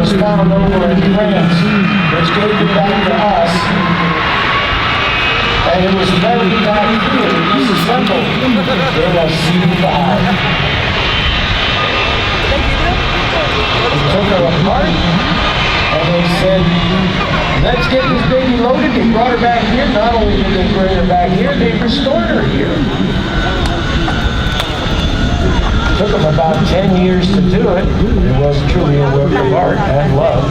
was found over in France, which gave it back to us. And it was very back here, disassembled in a C-5. They took her apart, and they said, let's get this baby loaded. They brought her back here. Not only did they bring her back here, they restored her here. It took them about 10 years to do it. It was truly a work of art and love.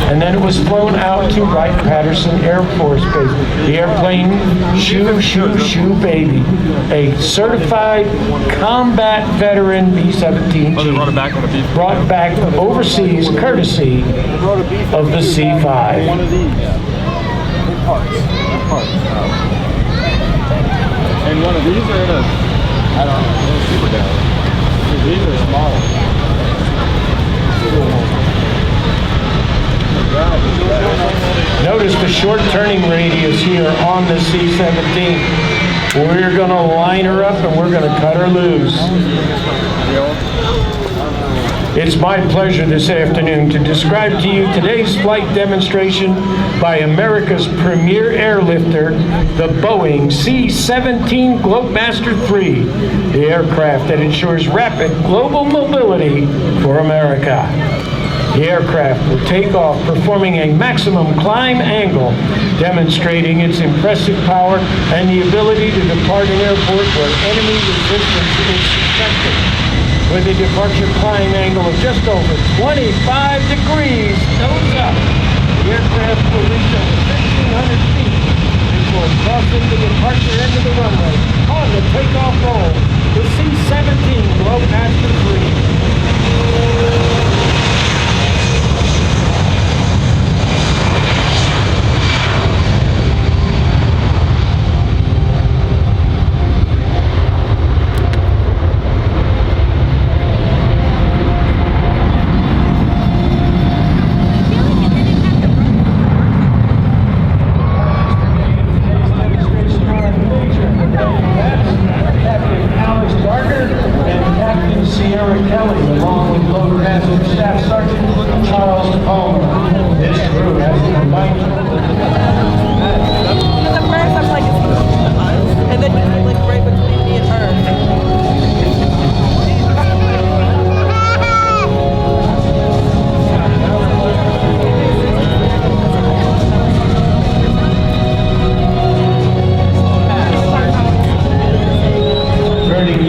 And then it was flown out to Wright-Patterson Air Force Base. The airplane, shoo baby. A certified combat veteran B-17G. Oh, they brought it back on a B-5. Brought back overseas courtesy of the C-5. One of these. In parts. And one of these are in a, I don't know, super down. These are smaller. Notice the short turning radius here on the C-17. We're going to line her up and we're going to cut her loose. It's my pleasure this afternoon to describe to you today's flight demonstration by America's premier airlifter, the Boeing C-17 Globemaster III, the aircraft that ensures rapid global mobility for America. The aircraft will take off performing a maximum climb angle, demonstrating its impressive power and the ability to depart an airport where enemy resistance is suspected. With a departure climb angle of just over 25 degrees nose up, the aircraft will reach over 1,500 feet before crossing the departure end of the runway on the takeoff roll, the C-17 Globemaster III.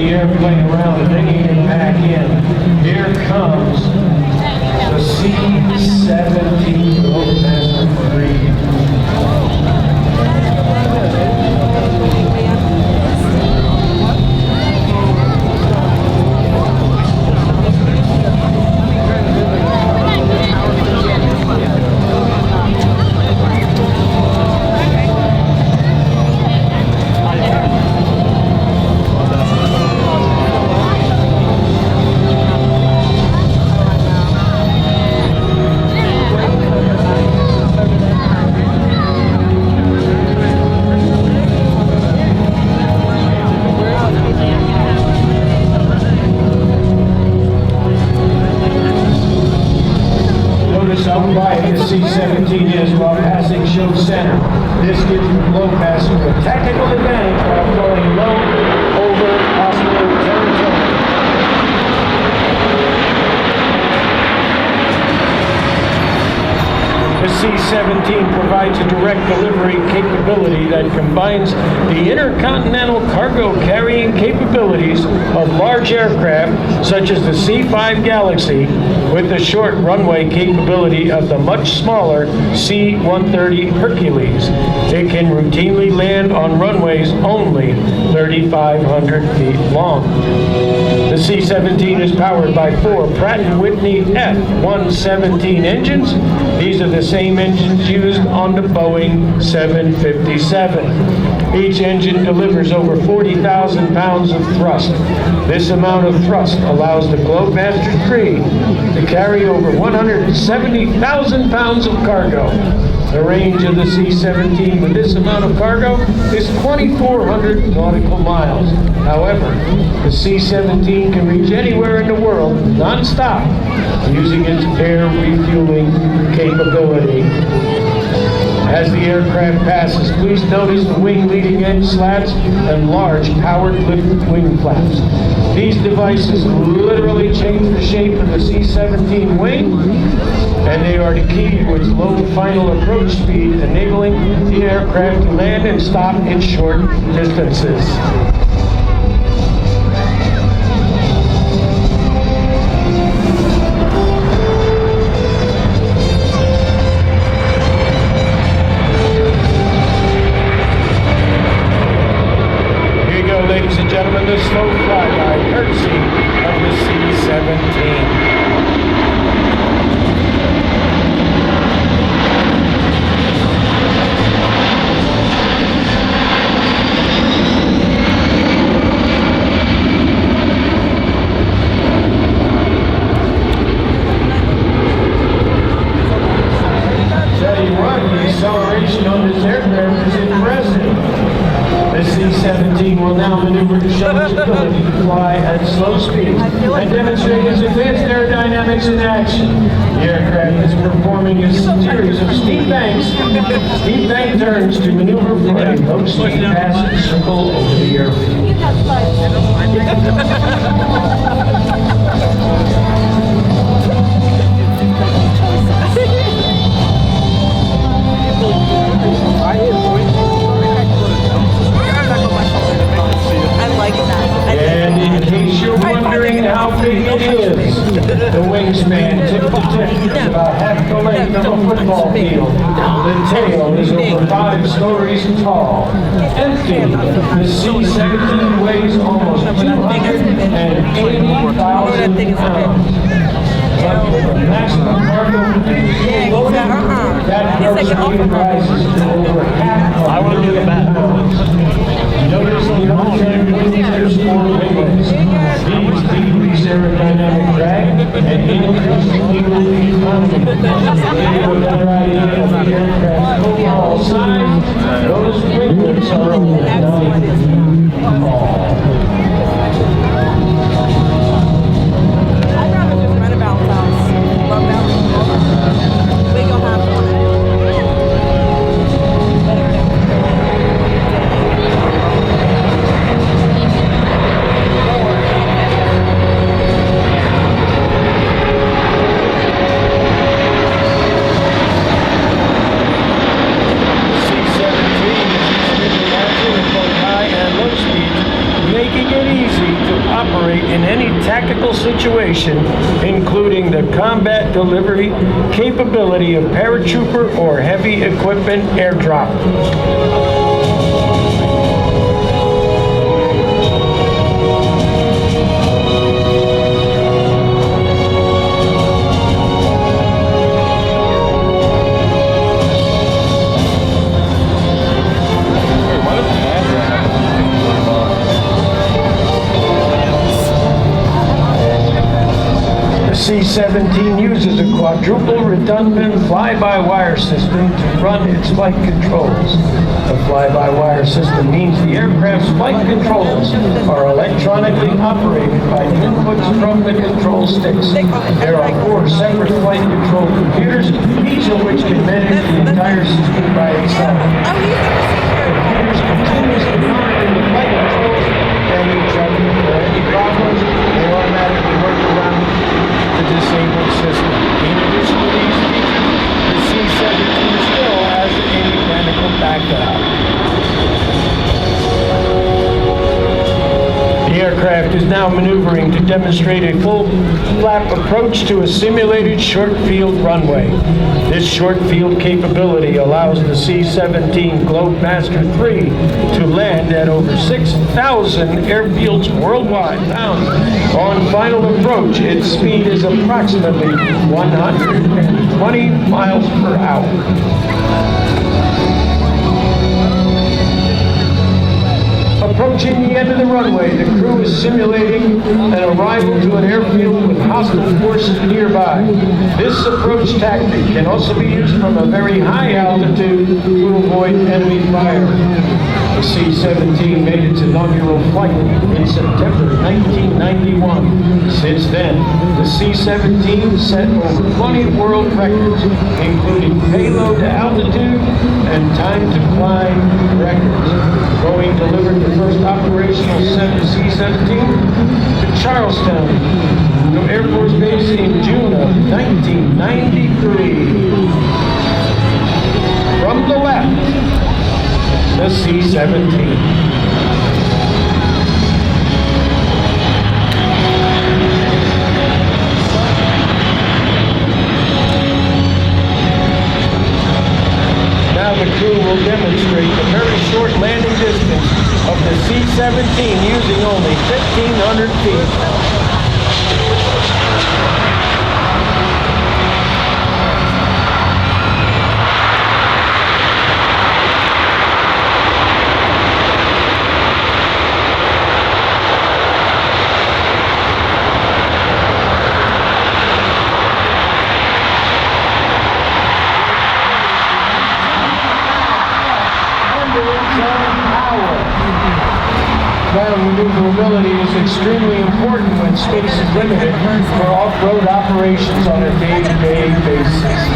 Airplane around and bringing it back in. Here comes the C-17 Globemaster III. C-17 is while passing show center. This gives the glow passer a tactical advantage while flying low over hostile territory. The C-17 provides a direct delivery capability that combines the intercontinental cargo carrying capabilities of large aircraft such as the C-5 Galaxy with the short runway capability of the much smaller C-130 Hercules. It can routinely land on runways only 3,500 feet long. The C-17 is powered by 4 Pratt & Whitney F-117 engines. These are the same engines used on the Boeing 757. Each engine delivers over 40,000 pounds of thrust. This amount of thrust allows the Globemaster III to carry over 170,000 pounds of cargo. The range of the C-17 with this amount of cargo is 2,400 nautical miles. However, the C-17 can reach anywhere in the world non-stop using its air refueling capability. As the aircraft passes, please notice the wing leading edge slats and large powered lift wing flaps. These devices literally change the shape of the C-17 wing, and they are the key to its low final approach speed, enabling the aircraft to land and stop in short distances. Ladies and gentlemen, the slow flyby, courtesy of the C-17. Tell you what, the acceleration on this aircraft is impressive. The C-17 will now maneuver to show its ability to fly at slow speed and demonstrate its advanced aerodynamics in action. The aircraft is performing a series of steep bank turns to maneuver for a low-speed passage circle over the airfield. And in case you're wondering how big it is, the wingspan tip to tip is about half the length of a football field. The tail is over 5 stories tall. Empty, the C-17 weighs almost 280,000 pounds. Maximum cargo loading, that gross weight rises to over half. I want to do the math. Notice the military wings sport winglets. These decrease aerodynamic drag and increase fuel economy. To give a better idea of the aircraft's overall size, those winglets are over 9 feet tall. In any tactical situation, including the combat delivery capability of paratrooper or heavy equipment airdrop. C-17 uses a quadruple redundant fly-by-wire system to run its flight controls. The fly-by-wire system means the aircraft's flight controls are electronically operated by inputs from the control sticks. There are 4 separate flight control computers, each of which can manage the entire system by itself. The computers continuously monitor the flight controls and each other. If there are any problems, they automatically work around the disabled system. In addition to these features, the C-17 still has a mechanical backup. The aircraft is now maneuvering to demonstrate a full flap approach to a simulated short field runway. This short field capability allows the C-17 Globemaster III to land at over 6,000 airfields worldwide. On final approach, its speed is approximately 120 miles per hour. Approaching the end of the runway, the crew is simulating an arrival to an airfield with hostile forces nearby. This approach tactic can also be used from a very high altitude to avoid enemy fire. The C-17 made its inaugural flight in September 1991. Since then, the C-17 set over 20 world records, including payload to altitude and time to climb records. Boeing delivered the first operational C-17 to Charlestown Air Force Base in June of 1993. From the left, the C-17. Now the crew will demonstrate the very short landing distance of the C-17 using only 1,500 feet. Ground maneuverability is extremely important when space is limited for off-road operations on a day-to-day basis.